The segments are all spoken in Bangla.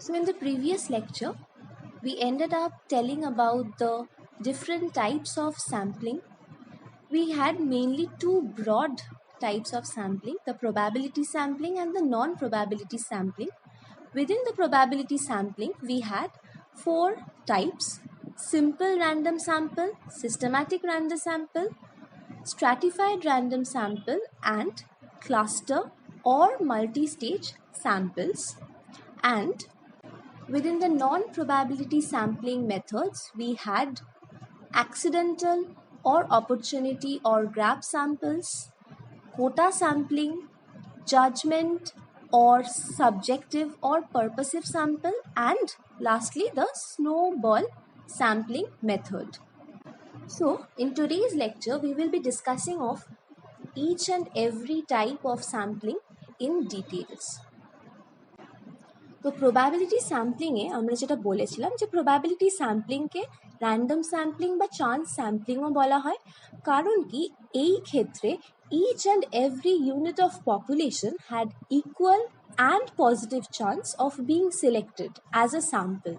So in the previous lecture, we ended up telling about the different types of sampling. We had mainly two broad types of sampling, the probability sampling and the non-probability sampling. Within the probability sampling, we had four types: simple random sample, systematic random sample, stratified random sample, and cluster or multi-stage samples. And within the non-probability sampling methods, we had accidental or opportunity or grab samples, quota sampling, judgment or subjective or purposive sample, and lastly the snowball sampling method. So in today's lecture, we will be discussing of each and every type of sampling in details. তো প্রবাবিলিটি স্যাম্পলিংয়ে আমরা যেটা বলেছিলাম যে প্রবাবিলিটি স্যাম্পলিংকে র্যান্ডম স্যাম্পলিং বা চান্স স্যাম্পলিংও বলা হয়, কারণ কি এই ক্ষেত্রে each and every unit of population had equal and positive chance of being selected as a sample.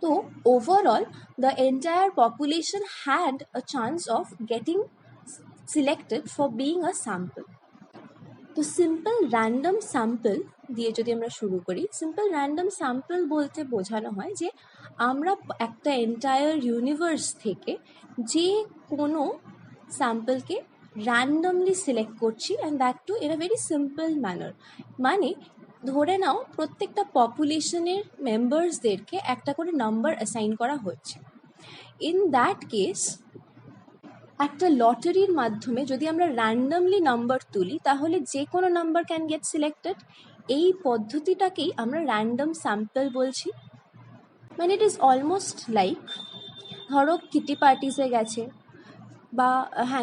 So overall, the entire population had a chance of getting selected for being a sample. তো সিম্পল র্যান্ডম স্যাম্পল দিয়ে যদি আমরা শুরু করি, সিম্পল র্যান্ডম স্যাম্পল বলতে বোঝানো হয় যে আমরা একটা এন্টায়ার ইউনিভার্স থেকে যে কোনো স্যাম্পলকে র্যান্ডমলি সিলেক্ট করছি, and that too in a very simple manner. মানে ধরে নাও প্রত্যেকটা পপুলেশনের মেম্বার্সদেরকে একটা করে নাম্বার অ্যাসাইন করা হচ্ছে। ইন দ্যাট কেস একটা লটারির মাধ্যমে যদি আমরা র্যান্ডমলি নাম্বার তুলি তাহলে যে কোনো নাম্বার ক্যান গেট সিলেক্টেড। এই পদ্ধতিটাকেই আমরা র্যান্ডম স্যাম্পল বলছি। মানে ইট ইজ অলমোস্ট লাইক, ধরো কিটি পার্টিসে গেছে বা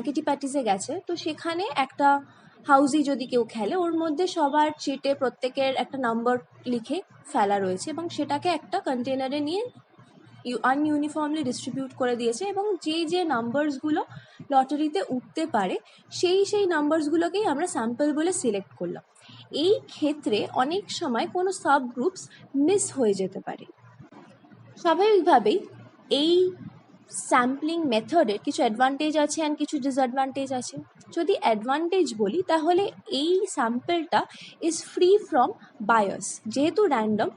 কিটি পার্টিসে গেছে, তো সেখানে একটা হাউজি যদি কেউ খেলে, ওর মধ্যে সবার চিটে প্রত্যেকের একটা নাম্বার লিখে ফেলা রয়েছে এবং সেটাকে একটা কন্টেনারে নিয়ে আনইউনিফর্মলি ডিস্ট্রিবিউট করে দিয়েছে, এবং যে নাম্বারসগুলো লটারিতে উঠতে পারে সেই নাম্বারসগুলোকেই আমরা স্যাম্পল বলে সিলেক্ট করলাম। এই ক্ষেত্রে অনেক সময় কোনো সাব গ্রুপস মিস হয়ে যেতে পারে। স্বাভাবিকভাবেই এই স্যাম্পলিং মেথডের কিছু অ্যাডভান্টেজ আছে অ্যান্ড কিছু ডিসঅ্যাডভান্টেজ আছে। যদি অ্যাডভান্টেজ বলি তাহলে এই স্যাম্পলটা ইজ ফ্রি ফ্রম বায়াস। যেহেতু র্যান্ডম,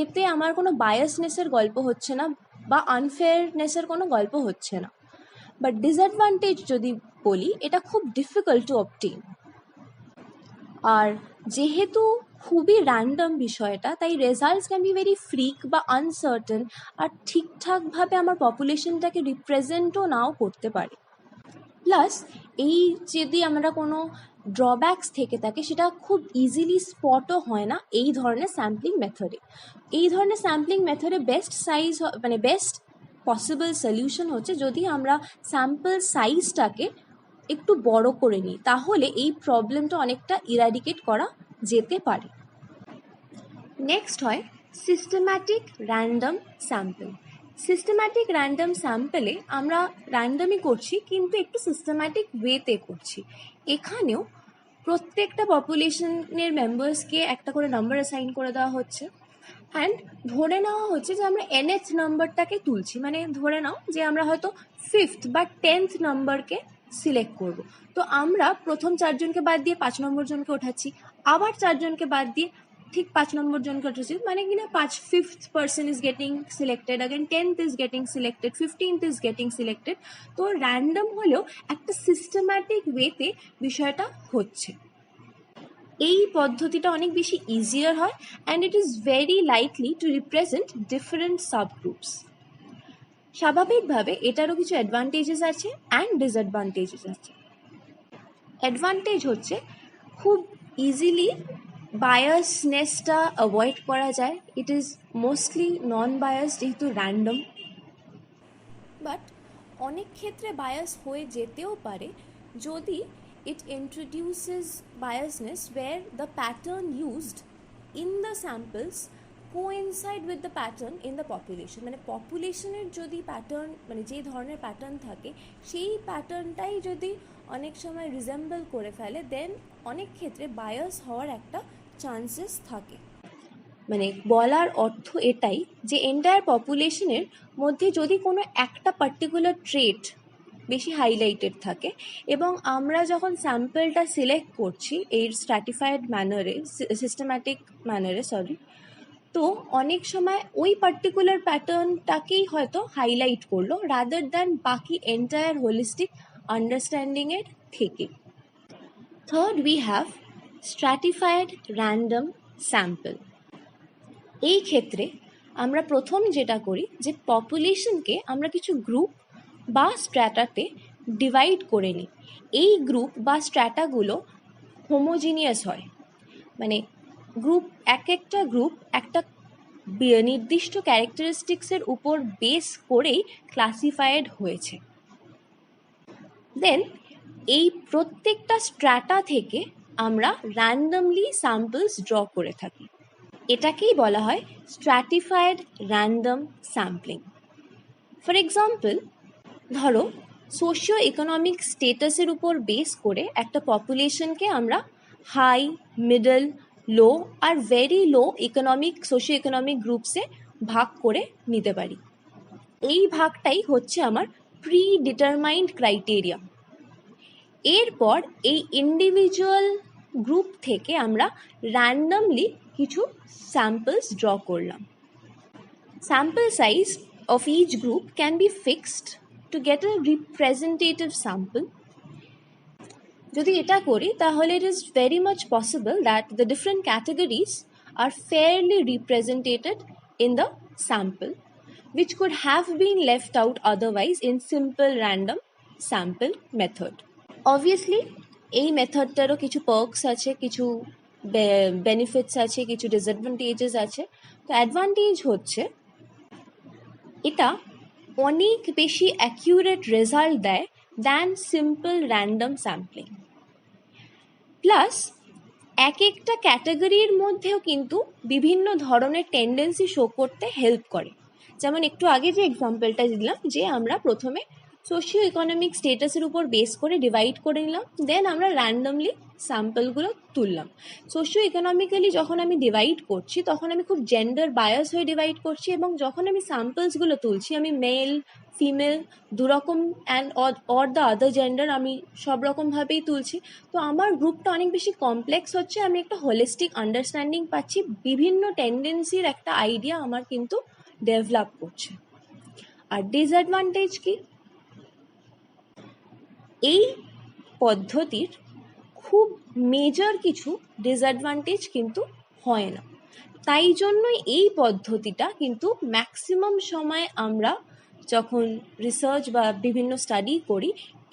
এতে আমার কোনো বায়াসনেসের গল্প হচ্ছে না বা আনফেয়ারনেসের কোনো গল্প হচ্ছে না। বাট ডিসঅ্যাডভান্টেজ যদি বলি, এটা খুব ডিফিকাল্ট টু অবটেইন। আর যেহেতু খুবই র্যান্ডম বিষয়টা, তাই results can be very freak বা আনসার্টেন, আর ঠিকঠাকভাবে আমার পপুলেশনটাকে রিপ্রেজেন্টও নাও করতে পারে। প্লাস এই যদি আমরা কোনো ড্রব্যাকস থেকে থাকে, সেটা খুব ইজিলি স্পটও হয় না এই ধরনের স্যাম্পলিং মেথডে। এই ধরনের স্যাম্পলিং মেথডে বেস্ট সাইজ, মানে বেস্ট পসিবল সলিউশন হচ্ছে যদি আমরা স্যাম্পল সাইজটাকে একটু বড় করে নিই, তাহলে এই প্রবলেমটা অনেকটা ইরাডিকেট করা যেতে পারে। নেক্সট হয় systematic random sample. Systematic random স্যাম্পলে আমরা র্যান্ডমই করছি, কিন্তু একটু সিস্টেম্যাটিক ওয়েতে করছি। এখানেও প্রত্যেকটা পপুলেশনের মেম্বার্সকে একটা করে নাম্বার অ্যাসাইন করে দেওয়া হচ্ছে, অ্যান্ড ধরে নেওয়া হচ্ছে যে আমরা nth নাম্বারটাকে তুলছি। মানে ধরে নাও যে আমরা হয়তো 5th বা 10th নাম্বারকে সিলেক্ট করব। তো আমরা প্রথম 4 জনকে বাদ দিয়ে 5 নম্বর জনকে ওঠাচ্ছি, আবার 4 জনকে বাদ দিয়ে ঠিক 5 নম্বর জনকে ওঠাচ্ছি। মানে কিনা 5th person is getting selected, again 10th is getting selected, 15th is getting selected। তো র্যান্ডম হলেও একটা সিস্টেম্যাটিক ওয়েতে বিষয়টা হচ্ছে। এই পদ্ধতিটা অনেক বেশি ইজিয়ার হয়, and it is very likely to represent different subgroups. স্বাভাবিকভাবে এটারও কিছু অ্যাডভান্টেজেস আছে অ্যান্ড ডিসঅ্যাডভান্টেজেস আছে। অ্যাডভান্টেজ হচ্ছে খুব ইজিলি বায়াসনেসটা অ্যাভয়েড করা যায়। It is mostly non bias যেহেতু র্যান্ডম। বাট অনেক ক্ষেত্রে বায়াস হয়ে যেতেও পারে যদি it introduces biasness where the pattern used in the samples coincide with the pattern in the population। মানে পপুলেশনের যদি প্যাটার্ন, মানে যে ধরনের প্যাটার্ন থাকে সেই প্যাটার্নটাই যদি অনেক সময় রিজেম্বল করে ফেলে, দেন অনেক ক্ষেত্রে বায়াস হওয়ার একটা চান্সেস থাকে। মানে বলার অর্থ এটাই যে এন্টায়ার পপুলেশনের মধ্যে যদি কোনো একটা পার্টিকুলার ট্রেট বেশি হাইলাইটেড থাকে এবং আমরা যখন স্যাম্পলটা সিলেক্ট করছি এই স্ট্র্যাটিফাইড ম্যানারে, সিস্টেম্যাটিক ম্যানারে তো অনেক সময় ওই পার্টিকুলার প্যাটার্নটাকেই হয়তো হাইলাইট করলো রাদার দ্যান বাকি এন্টায়ার হোলিস্টিক আন্ডারস্ট্যান্ডিংয়ের থেকে। Third we have stratified random sample. এই ক্ষেত্রে আমরা প্রথম যেটা করি যে পপুলেশনকে আমরা কিছু গ্রুপ বা স্ট্র্যাটাতে ডিভাইড করে নিই। এই গ্রুপ বা স্ট্র্যাটাগুলো হোমোজিনিয়াস হয়, মানে একটা গ্রুপ একটা নির্দিষ্ট ক্যারেক্টারিস্টিক্সের উপর বেস করেই ক্লাসিফাইড হয়েছে। দেন এই প্রত্যেকটা স্ট্র্যাটা থেকে আমরা র্যান্ডমলি স্যাম্পলস ড্র করে থাকি। এটাকেই বলা হয় stratified random sampling. For example, ধরো সোশিও ইকোনমিক স্টেটাসের উপর বেস করে একটা পপুলেশনকে আমরা হাই, মিডল, লো আর ভেরি লো সোশিও ইকোনমিক গ্রুপসে ভাগ করে নিতে পারি। এই ভাগটাই হচ্ছে আমার প্রি ডিটারমাইন্ড ক্রাইটেরিয়া। এরপর এই ইন্ডিভিজুয়াল গ্রুপ থেকে আমরা র্যান্ডমলি কিছু স্যাম্পলস ড্র করলাম। Sample size of each group can be fixed to get a representative sample. যদি এটা করি তাহলে it is very much possible that the different categories are fairly represented in the sample, which could have been left out otherwise in simple random sample method. Obviously এই মেথডটারও কিছু পার্কস আছে, কিছু বেনিফিটস আছে, কিছু ডিসঅ্যাডভান্টেজেস আছে। তো অ্যাডভান্টেজ হচ্ছে এটা অনেক বেশি অ্যাকিউরেট রেজাল্ট দেয় than simple random sampling. Plus একটা ক্যাটাগরির মধ্যেও কিন্তু বিভিন্ন ধরনের টেন্ডেন্সি শো করতে হেল্প করে। যেমন একটু আগে যে এক্সাম্পলটা দিলাম যে আমরা প্রথমে সোশিও ইকোনমিক স্টেটাসের উপর বেস করে ডিভাইড করে নিলাম, দেন আমরা র্যান্ডমলি স্যাম্পলগুলো তুললাম। সোশিও ইকোনমিক্যালি যখন আমি ডিভাইড করছি তখন আমি খুব জেন্ডার বায়াস হয়ে ডিভাইড করছি, এবং যখন আমি স্যাম্পলসগুলো তুলছি আমি মেল, ফিমেল দুরকম and or the other gender আমি সব রকমভাবেই তুলছি। তো আমার গ্রুপটা অনেক বেশি কমপ্লেক্স হচ্ছে, আমি একটা হোলিস্টিক আন্ডারস্ট্যান্ডিং পাচ্ছি, বিভিন্ন টেন্ডেন্সির একটা আইডিয়া আমার কিন্তু ডেভেলপ করছে। আর ডিসঅ্যাডভান্টেজ কি? এই পদ্ধতির খুব মেজর কিছু ডিসঅ্যাডভান্টেজ কিন্তু হয় না। তাই জন্যই এই পদ্ধতিটা কিন্তু ম্যাক্সিমাম সময় আমরা যখন রিসার্চ বা বিভিন্ন স্টাডি করি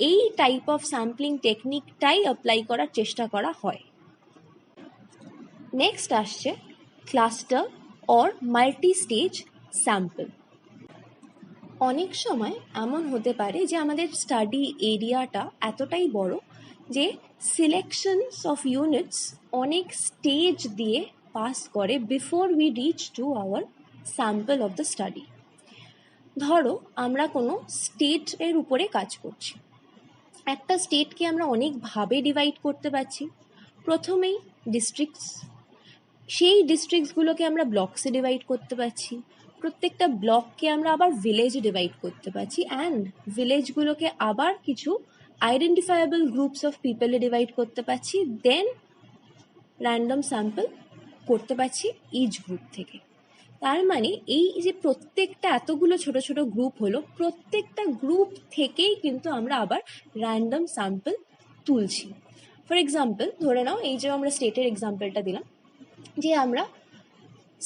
এই টাইপ অফ স্যাম্পলিং টেকনিকটাই অ্যাপ্লাই করার চেষ্টা করা হয়। নেক্সট আসছে cluster or multi stage sample. অনেক সময় এমন হতে পারে যে আমাদের স্টাডি এরিয়াটা এতটাই বড় যে সিলেকশনস অফ ইউনিটস অনেক স্টেজ দিয়ে পাস করে before we reach to our sample of the study. ধরো আমরা কোনো স্টেটের উপরে কাজ করছি। একটা স্টেটকে আমরা অনেকভাবে ডিভাইড করতে পারছি। প্রথমেই ডিস্ট্রিক্টস, সেই ডিস্ট্রিক্টসগুলোকে আমরা ব্লকসে ডিভাইড করতে পারছি। প্রত্যেকটা ব্লককে আমরা আবার ভিলেজে ডিভাইড করতে পারছি, অ্যান্ড ভিলেজগুলোকে আবার কিছু আইডেন্টিফায়েবল গ্রুপস অফ পিপলে ডিভাইড করতে পারছি। দেন র্যান্ডম স্যাম্পল করতে পারছি ইচ গ্রুপ থেকে। তার মানে এই যে প্রত্যেকটা এতগুলো ছোট ছোট গ্রুপ হলো, প্রত্যেকটা গ্রুপ থেকেই কিন্তু আমরা আবার র্যান্ডম স্যাম্পল তুলছি। ফর এক্সাম্পল ধরে নাও এই যে আমরা স্টেটের এক্সাম্পলটা দিলাম, যে আমরা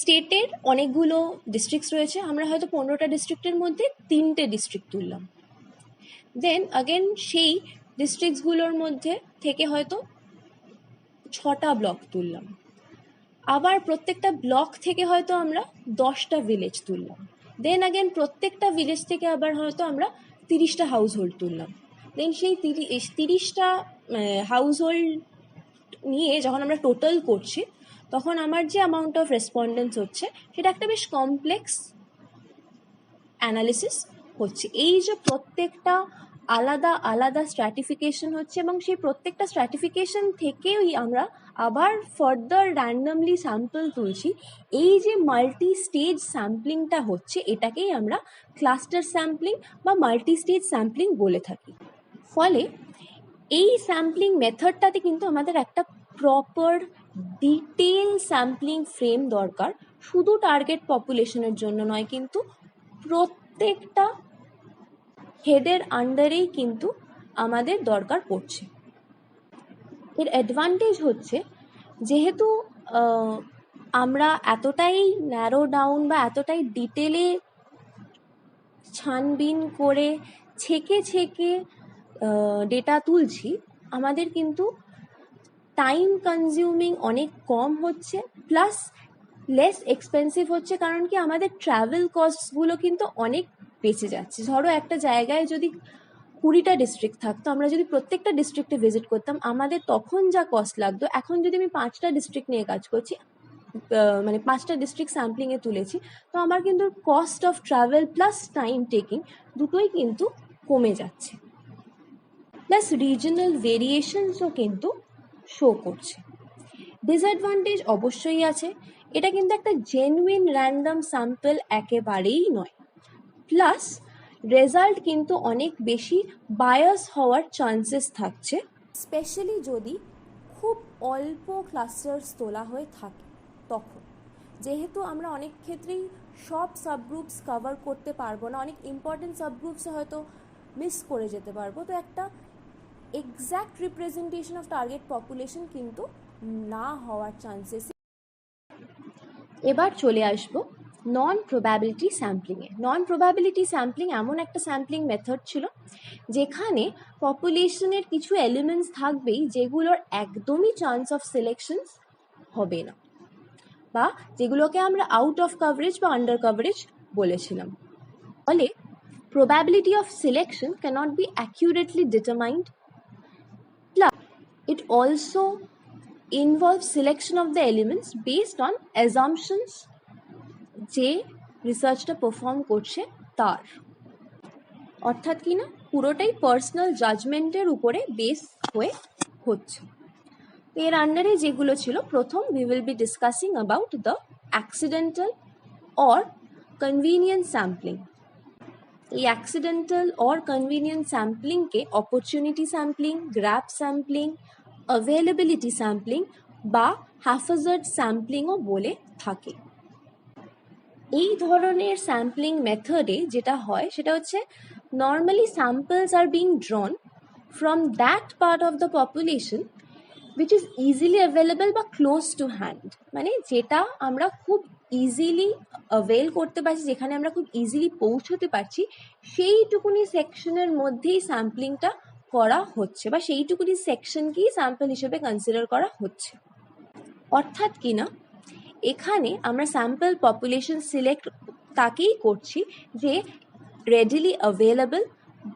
স্টেটের অনেকগুলো ডিস্ট্রিক্টস রয়েছে, আমরা হয়তো 15টা ডিস্ট্রিক্টের মধ্যে 3টে ডিস্ট্রিক্ট তুললাম। দেন আগেন সেই ডিস্ট্রিক্টসগুলোর মধ্যে থেকে হয়তো 6টা ব্লক তুললাম। আবার প্রত্যেকটা ব্লক থেকে হয়তো আমরা 10টা ভিলেজ তুললাম। দেন আগেন প্রত্যেকটা ভিলেজ থেকে আবার হয়তো আমরা 30টা হাউস হোল্ড তুললাম। দেন সেই 30টা হাউস হোল্ড নিয়ে যখন আমরা টোটাল করছি তখন আমার যে অ্যামাউন্ট অফ রেসপন্ডেন্স হচ্ছে সেটা একটা বেশ কমপ্লেক্স অ্যানালিসিস হচ্ছে। এই যে প্রত্যেকটা আলাদা আলাদা স্ট্র্যাটিফিকেশন হচ্ছে এবং সেই প্রত্যেকটা স্ট্র্যাটিফিকেশন থেকেই আমরা আবার ফার্দার র্যান্ডমলি স্যাম্পল তুলছি। এই যে মাল্টি স্টেজ স্যাম্পলিংটা হচ্ছে এটাকেই আমরা ক্লাস্টার স্যাম্পলিং বা মাল্টি স্টেজ স্যাম্পলিং বলে থাকি। ফলে এই স্যাম্পলিং মেথডটাতে কিন্তু আমাদের একটা প্রপার ডিটেল স্যাম্পলিং ফ্রেম দরকার, শুধু টার্গেট পপুলেশনের জন্য নয়, কিন্তু প্রত্যেকটা হেডের আন্ডারেই কিন্তু আমাদের দরকার পড়ছে। এর অ্যাডভান্টেজ হচ্ছে যেহেতু আমরা এতটাই ন্যারো ডাউন বা এতটাই ডিটেলে ছানবিন করে ছেঁকে ছেঁকে ডেটা তুলছি, আমাদের কিন্তু টাইম কনজিউমিং অনেক কম হচ্ছে, প্লাস লেস এক্সপেন্সিভ হচ্ছে। কারণ কি আমাদের ট্রাভেল কস্টগুলো কিন্তু অনেক বেঁচে যাচ্ছে। ধরো একটা জায়গায় যদি 20টা ডিস্ট্রিক্ট থাকতো, আমরা যদি প্রত্যেকটা ডিস্ট্রিক্টে ভিজিট করতাম, আমাদের তখন যা কস্ট লাগতো, এখন যদি আমি 5টা ডিস্ট্রিক্ট নিয়ে কাজ করছি, মানে 5টা ডিস্ট্রিক্ট স্যাম্পলিংয়ে তুলেছি, তো আমার কিন্তু cost of travel plus time taking দুটোই কিন্তু কমে যাচ্ছে। প্লাস রিজনাল ভেরিয়েশনসও কিন্তু শো করছে। ডিসঅ্যাডভান্টেজ অবশ্যই আছে, এটা কিন্তু একটা জেনুইন র্যান্ডম স্যাম্পল একেবারেই নয়। প্লাস রেজাল্ট কিন্তু অনেক বেশি বায়াস হওয়ার চান্সেস থাকছে, স্পেশালি যদি খুব অল্প ক্লাস্টার্স তোলা হয়ে থাকে। তখন যেহেতু আমরা অনেক ক্ষেত্রেই সব সাবগ্রুপস কভার করতে পারবো না, অনেক ইম্পর্টেন্ট সাবগ্রুপসে হয়তো মিস করে যেতে পারবো, তো একটা exact representation of target population কিন্তু না হওয়ার চান্সেস। এবার চলে আসবো নন প্রবাবিলিটি স্যাম্পলিংয়ে। নন প্রবাবিলিটি স্যাম্পলিং এমন একটা স্যাম্পলিং মেথড ছিল যেখানে পপুলেশনের কিছু এলিমেন্টস থাকবেই যেগুলোর একদমই চান্স অফ সিলেকশন হবে না, বা যেগুলোকে আমরা আউট অফ কভারেজ বা আন্ডার কভারেজ বলেছিলাম। ফলে probability of selection cannot be accurately determined. Plus, it also involves selection of the elements based on assumptions যে রিসার্চটা পারফর্ম করছে তার। অর্থাৎ কি না, পুরোটাই পার্সোনাল জাজমেন্টের উপরে বেস হয়ে হচ্ছে। এর আন্ডারে যেগুলো ছিল, প্রথম we will be discussing about the accidental or convenient sampling. এই অ্যাক্সিডেন্টাল অর কনভিনিয়েন্ট স্যাম্পলিংকে opportunity sampling, grab sampling, availability sampling বা হ্যাফাজার্ড স্যাম্পলিংও বলে থাকে। এই ধরনের স্যাম্পলিং মেথডে যেটা হয় সেটা হচ্ছে normally samples are being ড্রন from that part of the population which is easily available বা ক্লোজ টু হ্যান্ড, মানে যেটা আমরা খুব ইজিলি অ্যাভেল করতে পারছি, যেখানে আমরা খুব ইজিলি পৌঁছতে পারছি, সেইটুকুনি সেকশনের মধ্যেই স্যাম্পলিংটা করা হচ্ছে বা সেইটুকুনি সেকশনকেই স্যাম্পল হিসেবে কনসিডার করা হচ্ছে। অর্থাৎ কি না, এখানে আমরা স্যাম্পল পপুলেশন সিলেক্ট তাকেই করছি যে রেডিলি অ্যাভেলেবল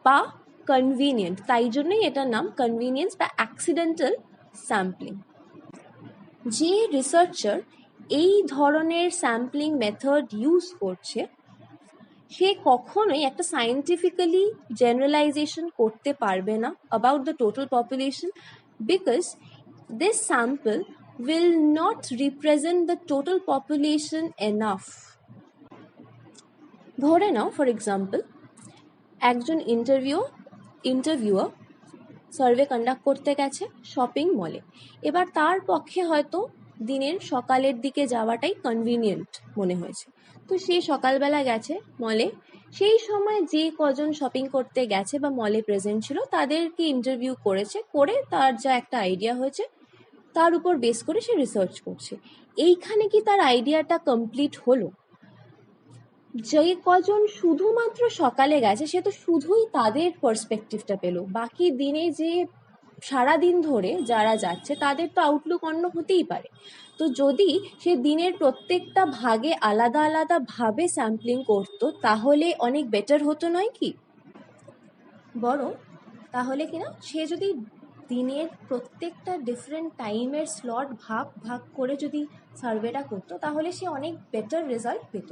বা কনভিনিয়েন্ট, তাই জন্যই এটার নাম কনভিনিয়েন্স বা অ্যাক্সিডেন্টাল স্যাম্পলিং। যে রিসার্চার এই ধরনের স্যাম্পলিং মেথড ইউজ করছে সে কখনোই একটা সায়েন্টিফিক্যালি জেনারেলাইজেশন করতে পারবে না about the total population, because this sample will not represent the total population enough. ধরে নাও ফর এক্সাম্পল একজন ইন্টারভিউয়ার সার্ভে কন্ডাক্ট করতে গেছে শপিং মলে। এবার তার পক্ষে হয়তো দিনের সকালের দিকে যাওয়াটাই কনভিনিয়েন্ট মনে হয়েছে, তো সে সকালবেলা গেছে মলে। সেই সময় যে কজন শপিং করতে গেছে বা মলে প্রেজেন্ট ছিল তাদেরকে ইন্টারভিউ করেছে, করে তার যা একটা আইডিয়া হয়েছে তার উপর বেস করে সে রিসার্চ করছে। এইখানে কি তার আইডিয়াটা কমপ্লিট হলো? যে কজন শুধুমাত্র সকালে গেছে সে তো শুধুই তাদের পার্সপেক্টিভটা পেল, বাকি দিনে যে সারাদিন ধরে যারা যাচ্ছে তাদের তো আউটলুক অন্য হতেই পারে। তো যদি সে দিনের প্রত্যেকটা ভাগে আলাদা আলাদা ভাবে স্যাম্পলিং করতো তাহলে অনেক বেটার হতো নয় কি? বরং তাহলে কিনা সে যদি দিনের প্রত্যেকটা ডিফারেন্ট টাইমের স্লট ভাগ ভাগ করে যদি সার্ভেটা করতো তাহলে সে অনেক বেটার রেজাল্ট পেত।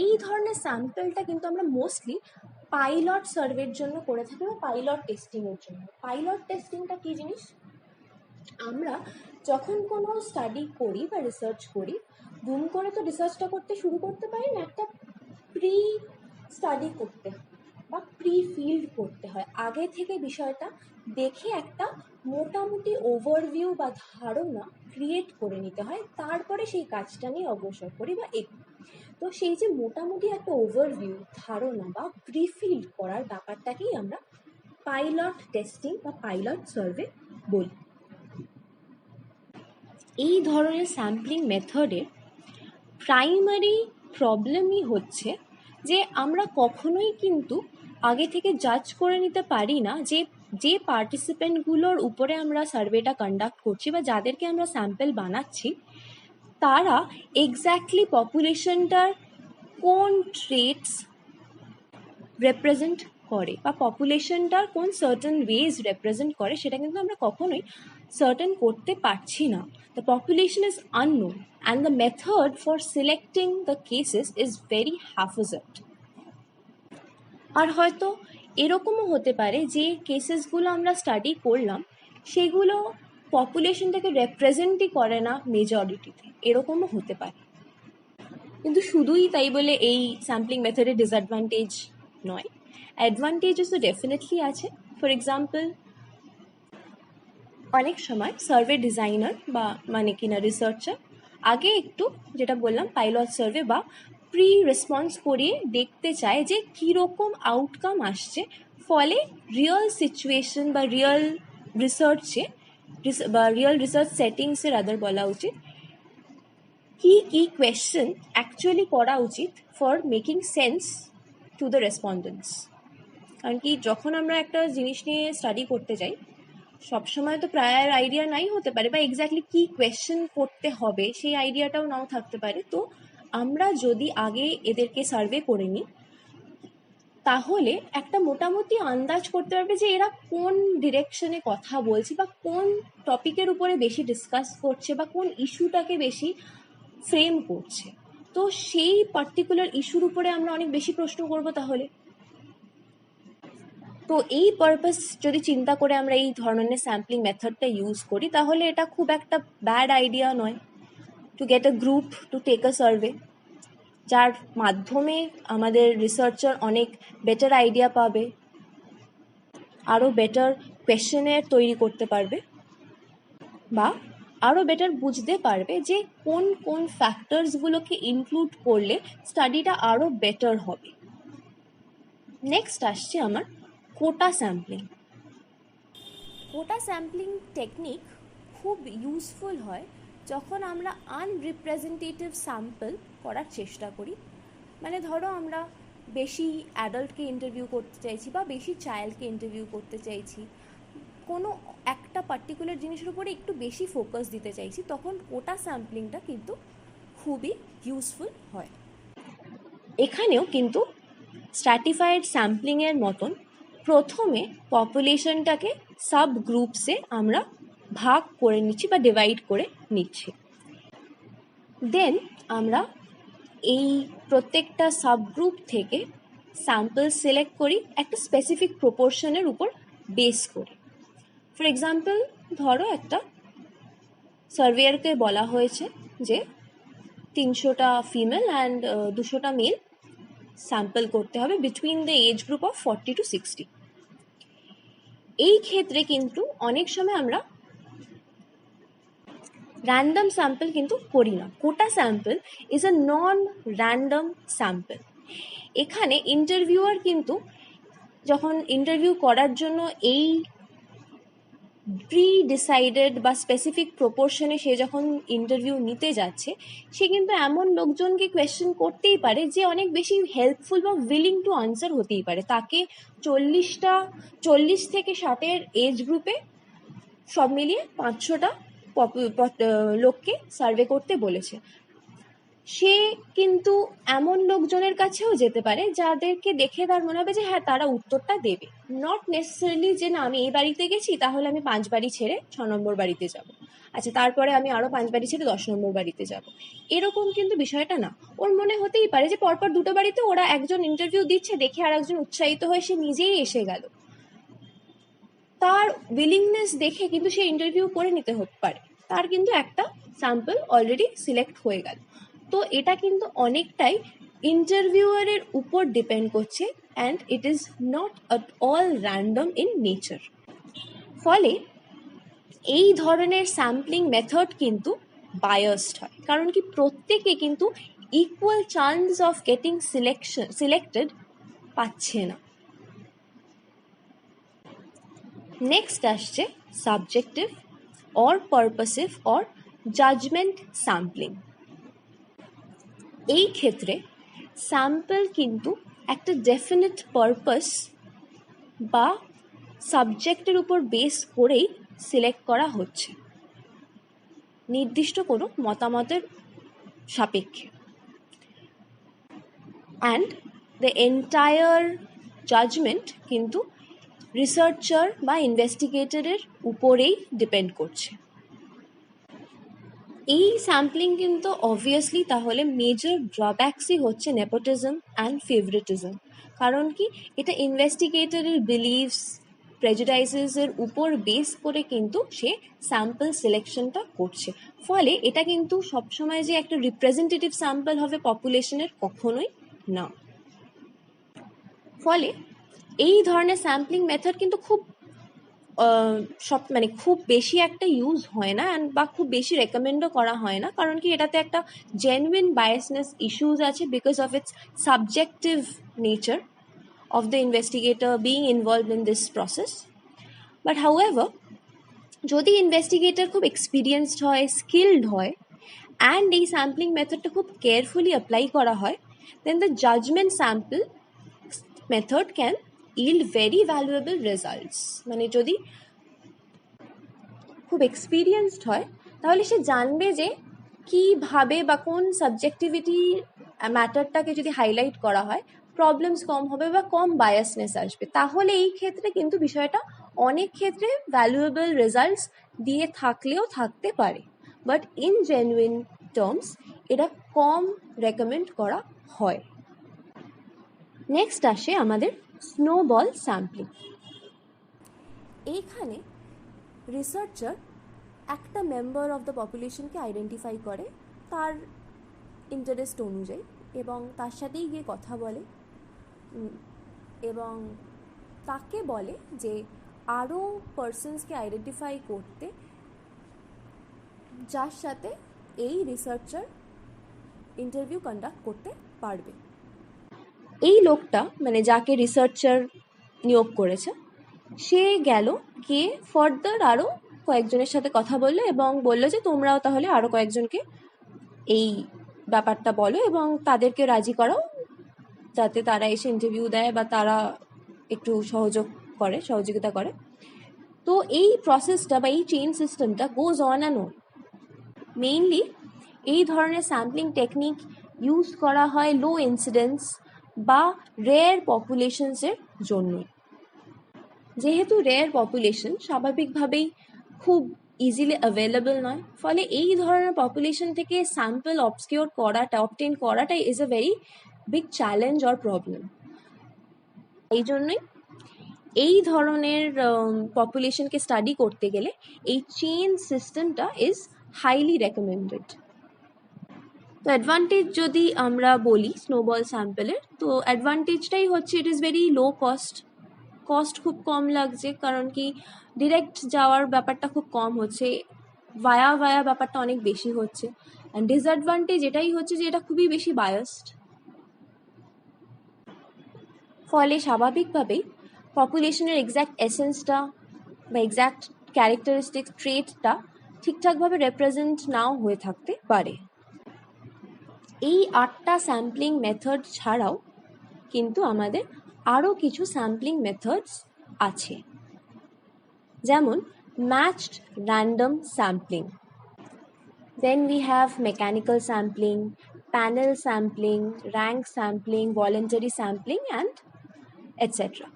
এই ধরনের স্যাম্পলটা কিন্তু আমরা মোস্টলি পাইলট সার্ভের জন্য করে থাকি বা পাইলট টেস্টিংয়ের জন্য। পাইলট টেস্টিংটা কী জিনিস? আমরা যখন কোনো স্টাডি করি বা রিসার্চ করি, দুম করে তো রিসার্চটা করতে শুরু করতে পারি না, একটা প্রি স্টাডি করতে হয় বা প্রি ফিল্ড করতে হয়। আগে থেকে বিষয়টা দেখে একটা মোটামুটি ওভারভিউ বা ধারণা ক্রিয়েট করে নিতে হয়, তারপরে সেই কাজটা নিয়ে অগ্রসর করি বা এগোই। তো সেই যে মোটামুটি একটা ওভারভিউ ধারণা বা প্রি ফিল্ড করার ব্যাপারটাকেই আমরা পাইলট টেস্টিং বা পাইলট সার্ভে বলি। এই ধরনের স্যাম্পলিং মেথডের প্রাইমারি প্রবলেমই হচ্ছে যে আমরা কখনোই কিন্তু আগে থেকে জাজ করে নিতে পারি না যে যে পার্টিসিপেন্টগুলোর উপরে আমরা সার্ভেটা কন্ডাক্ট করছি বা যাদেরকে আমরা স্যাম্পল বানাচ্ছি, তারা এক্স্যাক্টলি পপুলেশনটার কোন ট্রেটস রেপ্রেজেন্ট করে বা পপুলেশনটার কোন সার্টেন ওয়েজ রেপ্রেজেন্ট করে, সেটা কিন্তু আমরা কখনোই সার্টেন করতে পারছি না। The population is unknown and the method for selecting the cases is very haphazard. আর হয়তো এরকমও হতে পারে যে কেসেসগুলো আমরা স্টাডি করলাম সেগুলো পপুলেশনটাকে রেপ্রেজেন্টই করে না মেজরিটিতে, এরকমও হতে পারে। কিন্তু শুধুই তাই বলে এই স্যাম্পলিং মেথডের ডিসঅ্যাডভান্টেজ নয়, অ্যাডভান্টেজেসও ডেফিনেটলি আছে। ফর এক্সাম্পল, অনেক সময় সার্ভে ডিজাইনার বা মানে কিনা রিসার্চার আগে একটু যেটা বললাম পাইলট সার্ভে বা প্রি রেসপন্স করিয়ে দেখতে চায় যে কীরকম আউটকাম আসছে, ফলে রিয়েল সিচুয়েশন বা রিয়েল রিসার্চে বা রিয়েল রিসার্চ সেটিংসে রাদার বলা উচিত কি কোয়েশ্চেন অ্যাকচুয়ালি করা উচিত for making sense to the respondents. কারণ কি যখন আমরা একটা জিনিস নিয়ে স্টাডি করতে যাই, সবসময় তো প্রায়ার আইডিয়া নাই হতে পারে বা এক্স্যাক্টলি কী কোয়েশ্চেন করতে হবে সেই আইডিয়াটাও নাও থাকতে পারে। তো আমরা যদি আগে এদেরকে সার্ভে করে নিই তাহলে একটা মোটামুটি আন্দাজ করতে পারবে যে এরা কোন ডিরেকশনে কথা বলছে বা কোন টপিকের উপরে বেশি ডিসকাস করছে বা কোন ইস্যুটাকে বেশি ফ্রেম করছে। তো সেই পার্টিকুলার ইস্যুর উপরে আমরা অনেক বেশি প্রশ্ন করব তাহলে। তো এই পারপাস যদি চিন্তা করে আমরা এই ধরনের স্যাম্পলিং মেথডটা ইউজ করি তাহলে এটা খুব একটা ব্যাড আইডিয়া নয়, to get a group to take a survey, যার মাধ্যমে আমাদের রিসার্চার অনেক বেটার আইডিয়া পাবে, আরও বেটার কোয়েশ্চেনের তৈরি করতে পারবে বা আরও বেটার বুঝতে পারবে যে কোন কোন ফ্যাক্টরসগুলোকে ইনক্লুড করলে স্টাডিটা আরও বেটার হবে। নেক্সট আসছে আমার কোটা স্যাম্পলিং। কোটা স্যাম্পলিং টেকনিক খুব ইউজফুল হয় যখন আমরা আনরিপ্রেজেন্টেটিভ স্যাম্পল করার চেষ্টা করি। মানে ধরো আমরা বেশি অ্যাডাল্টকে ইন্টারভিউ করতে চাইছি বা বেশি চাইল্ডকে ইন্টারভিউ করতে চাইছি, কোনো একটা পার্টিকুলার জিনিসের উপরে একটু বেশি ফোকাস দিতে চাইছি, তখন কোটা স্যাম্পলিংটা কিন্তু খুবই ইউজফুল হয়। এখানেও কিন্তু স্ট্র্যাটিফাইড স্যাম্পলিংয়ের মতন প্রথমে পপুলেশনটাকে সাব গ্রুপসে আমরা ভাগ করে নিচ্ছি বা ডিভাইড করে নিচ্ছি। দেন আমরা এই প্রত্যেকটা সাব গ্রুপ থেকে স্যাম্পল সিলেক্ট করি একটা স্পেসিফিক প্রপোর্শনের উপর বেস করে। ফর এক্সাম্পল, ধরো একটা সার্ভেয়ারকে বলা হয়েছে যে 300টা ফিমেল অ্যান্ড 200টা মেল স্যাম্পল করতে হবে between the age group of 40 to 60। এই ক্ষেত্রে কিন্তু অনেক সময় আমরা র্যান্ডম স্যাম্পল কিন্তু করি না। Quota sample is a non random sample. এখানে ইন্টারভিউয়ার কিন্তু যখন ইন্টারভিউ করার জন্য এই প্রি ডিসাইডেড বা স্পেসিফিক প্রপোর্শনে সে যখন ইন্টারভিউ নিতে যাচ্ছে, সে কিন্তু এমন লোকজনকে কোয়েশ্চেন করতেই পারে যে অনেক বেশি হেল্পফুল বা উইলিং টু আনসার হতেই পারে। তাকে 40 থেকে 60 এজ গ্রুপে সব মিলিয়ে 500টা লোককে সার্ভে করতে বলেছে। সে কিন্তু এমন লোকজনের কাছেও যেতে পারে যাদেরকে দেখে তার মনে হবে যে হ্যাঁ তারা উত্তরটা দেবে, নট নেসেসারিলি যে না আমি এই বাড়িতে গেছি তাহলে আমি 5 বাড়ি ছেড়ে 6 নম্বর বাড়িতে যাব, আচ্ছা তারপরে আমি আরও 5 বাড়ি ছেড়ে 10 নম্বর বাড়িতে যাব, এরকম কিন্তু বিষয়টা না। ওর মনে হতেই পারে যে পরপর 2টো বাড়িতে ওরা একজন ইন্টারভিউ দিচ্ছে, দেখে আর একজন উৎসাহিত হয়ে সে নিজেই এসে গেল, তার উইলিংনেস দেখে কিন্তু সে ইন্টারভিউ করে নিতে হতে পারে, তার কিন্তু একটা স্যাম্পল অলরেডি সিলেক্ট হয়ে গেল। তো এটা কিন্তু অনেকটাই ইন্টারভিউয়ারের উপর ডিপেন্ড করছে, and it is not at all random in nature. ফলে এই ধরনের স্যাম্পলিং মেথড কিন্তু বায়াসড হয়, কারণ কি প্রত্যেকে কিন্তু equal chance of getting selected পাচ্ছে না। নেক্সট আসছে subjective or purposive or judgement sampling. এই ক্ষেত্রে স্যাম্পল কিন্তু একটা ডেফিনিট পারপাস বা সাবজেক্টের উপর বেস করেই সিলেক্ট করা হচ্ছে, নির্দিষ্ট কোনো মতামতের সাপেক্ষে, অ্যান্ড দ্য এন্টায়ার জাজমেন্ট কিন্তু রিসার্চার বা ইনভেস্টিগেটরের উপরেই ডিপেন্ড করছে। এই স্যাম্পলিং কিন্তু অবভিয়াসলি তাহলে মেজর ড্রব্যাকসই হচ্ছে নেপোটিজম অ্যান্ড ফেভারিটিজম, কারণ কি এটা ইনভেস্টিগেটরের বিলিভস প্রেজুডাইসেসের উপর বেস করে কিন্তু সে স্যাম্পল সিলেকশনটা করছে। ফলে এটা কিন্তু সবসময় যে একটা রিপ্রেজেন্টেটিভ স্যাম্পল হবে পপুলেশনের, কখনোই না। ফলে এই ধরনের স্যাম্পলিং মেথড কিন্তু খুব খুব বেশি একটা ইউজ হয় না, বা খুব বেশি রেকমেন্ডও করা হয় না, কারণ কি এটাতে একটা জেনুইন বায়াসনেস ইস্যুজ আছে because of its subjective nature of the investigator being involved in this process. But however, যদি ইনভেস্টিগেটর খুব এক্সপিরিয়েন্সড হয়, স্কিলড হয়, অ্যান্ড এই স্যাম্পলিং মেথডটা খুব কেয়ারফুলি অ্যাপ্লাই করা হয়, then the judgement sample method can yield very valuable results। মানে যদি খুব এক্সপিরিয়েন্সড হয় তাহলে সে জানবে যে কীভাবে বা কোন সাবজেক্টিভিটি ম্যাটারটাকে যদি হাইলাইট করা হয় প্রবলেমস কম হবে বা কম বায়াসনেস আসবে। তাহলে এই ক্ষেত্রে কিন্তু বিষয়টা অনেক ক্ষেত্রে ভ্যালুয়েবল রেজাল্টস দিয়ে থাকলেও থাকতে পারে, বাট ইন জেনুইন টার্মস এটা কম রেকমেন্ড করা হয়। নেক্সট আসে আমাদের স্নোবল স্যাম্পলিং। এইখানে রিসার্চার একটা মেম্বার অফ দ্য পপুলেশনকে আইডেন্টিফাই করে তার ইন্টারেস্ট অনুযায়ী, এবং তার সাথেই গিয়ে কথা বলে এবং তাকে বলে যে আরও পার্সনসকে আইডেন্টিফাই করতে যার সাথে এই রিসার্চার ইন্টারভিউ কন্ডাক্ট করতে পারবে। এই লোকটা মানে যাকে রিসার্চার নিয়োগ করেছে সে গেল গিয়ে ফার্দার আরও কয়েকজনের সাথে কথা বললো এবং বললো যে তোমরাও তাহলে আরও কয়েকজনকে এই ব্যাপারটা বলো এবং তাদেরকে রাজি করাও যাতে তারা এসে ইন্টারভিউ দেয় বা তারা একটু সহযোগিতা করে। তো এই প্রসেসটা বা এই চেইন সিস্টেমটা goes on and on. Mainly এই ধরনের স্যাম্পলিং টেকনিক ইউজ করা হয় লো ইনসিডেন্স বা রেয়ার পপুলেশনসের জন্য। যেহেতু রেয়ার পপুলেশন স্বাভাবিকভাবেই খুব ইজিলি অ্যাভেলেবল নয়, ফলে এই ধরনের পপুলেশন থেকে স্যাম্পল অবটেন করাটাই is a very big challenge or problem. এই জন্যই এই ধরনের পপুলেশনকে স্টাডি করতে গেলে এই চেইন সিস্টেমটা ইজ হাইলি রেকমেন্ডেড। তো অ্যাডভান্টেজ যদি আমরা বলি স্নোবল স্যাম্পলের, তো অ্যাডভান্টেজটাই হচ্ছে ইট ইজ ভেরি লো কস্ট খুব কম লাগছে, কারণ কি ডিরেক্ট যাওয়ার ব্যাপারটা খুব কম হচ্ছে, ভায়া ব্যাপারটা অনেক বেশি হচ্ছে। অ্যান্ড ডিসঅ্যাডভান্টেজ এটাই হচ্ছে যে এটা খুবই বেশি বায়াসড, ফলে স্বাভাবিকভাবেই পপুলেশনের এক্স্যাক্ট এসেন্সটা বা এক্স্যাক্ট ক্যারেক্টারিস্টিক ট্রেটটা ঠিকঠাকভাবে রিপ্রেজেন্ট নাও হয়ে থাকতে পারে। এই 8টা স্যাম্পলিং মেথড ছাড়াও কিন্তু আমাদের আরও কিছু স্যাম্পলিং মেথডস আছে, যেমন matched random sampling, then we have mechanical sampling, panel sampling, rank sampling, voluntary sampling, and etc.